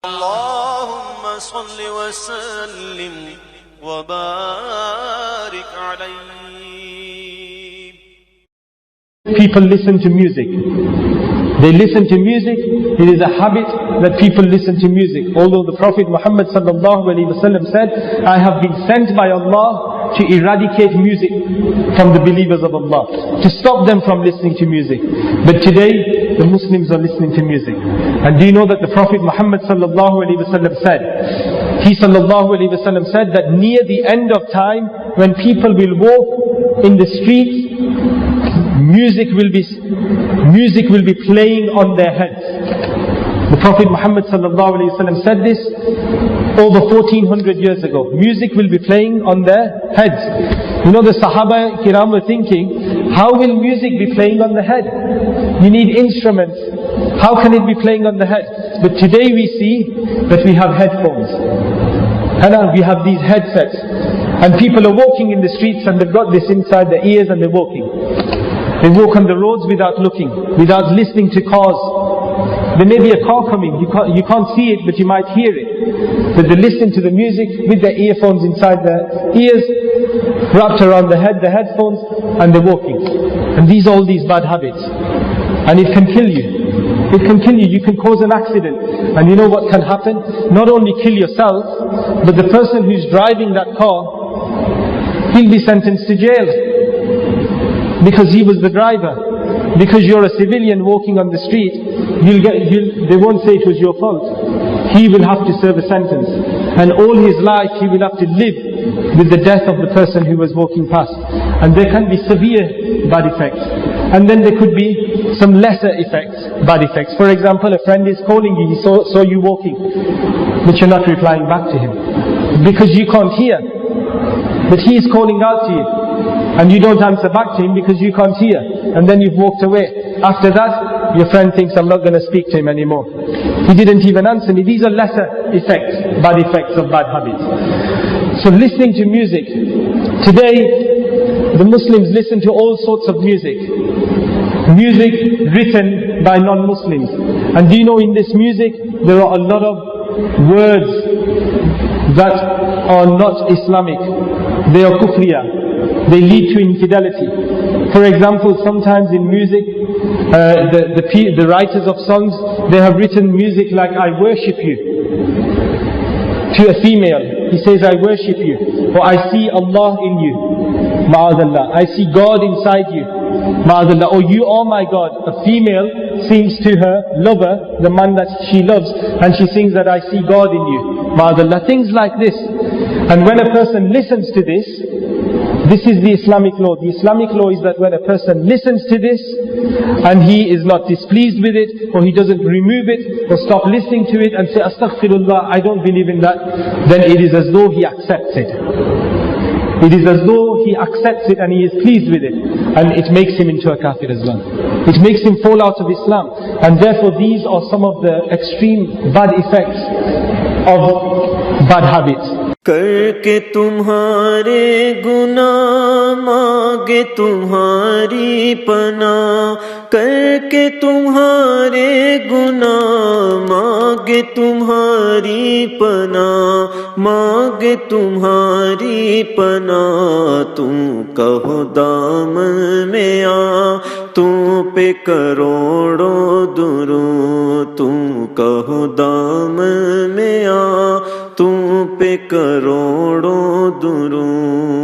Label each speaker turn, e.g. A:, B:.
A: اللهم صل وسلم وبارك عليه.
B: People listen to music. They listen to music. It is a habit that people listen to music. Although the Prophet Muhammad sallallahu alaihi wasallam said, I have been sent by Allah to eradicate music from the believers of Allah, to stop them from listening to music. But today, the Muslims are listening to music. And do you know that the Prophet Muhammad sallallahu alaihi wasallam said, he sallallahu alaihi wasallam said that near the end of time, when people will walk in the streets, music will be playing on their heads. The Prophet Muhammad sallallahu alaihi wasallam said this over 1400 years ago. Music will be playing on their heads. You know, the Sahaba Kiram were thinking, how will music be playing on the head? You need instruments. How can it be playing on the head? But today we see that we have headphones. And we have these headsets. And people are walking in the streets and they've got this inside their ears and they're walking. They walk on the roads without looking, without listening to cars. There may be a car coming, you can't see it, but you might hear it. But they listen to the music with their earphones inside their ears, wrapped around the head, the headphones, and they're walking. And these are all these bad habits. And it can kill you. It can kill you. You can cause an accident. And you know what can happen? Not only kill yourself, but the person who's driving that car, he'll be sentenced to jail. Because he was the driver. Because you're a civilian walking on the street, they won't say it was your fault. He will have to serve a sentence. And all his life he will have to live with the death of the person who was walking past. And there can be severe bad effects. And then there could be some lesser effects, bad effects. For example, a friend is calling you, he saw you walking, but you're not replying back to him. Because you can't hear. But he is calling out to you. And you don't answer back to him because you can't hear. And then you've walked away. After that, your friend thinks, I'm not going to speak to him anymore. He didn't even answer me. These are lesser effects, bad effects of bad habits. So listening to music. Today, the Muslims listen to all sorts of music. Music written by non-Muslims. And do you know, in this music, there are a lot of words that are not Islamic. They are kufriya. They lead to infidelity. For example, sometimes in music, the writers of songs, they have written music like, I worship you, to a female. He says, I worship you. Or I see Allah in you. Ma'adallah. I see God inside you. Ma'adallah. Or you are my God. A female sings to her lover, the man that she loves, and she sings that I see God in you. Ma'adallah. Things like this. And when a person listens to this is the Islamic law. The Islamic law is that when a person listens to this and he is not displeased with it, or he doesn't remove it or stop listening to it and say, Astaghfirullah, I don't believe in that, then it is as though he accepts it. It is as though he accepts it and he is pleased with it, and it makes him into a kafir as well. It makes him fall out of Islam. And therefore these are some of the extreme bad effects of bad habits.
C: करके तुम्हारे गुनाह मांगे तुम्हारी पनाह, करके तुम्हारे गुनाह मांगे तुम्हारी पनाह, मांगे तुम्हारी पनाह। तुम कहो दामन में आ, तुम पे करोड़ों दुरूद, तुम कहो दामन में आ, तुम पे करोड़ों दुरूद।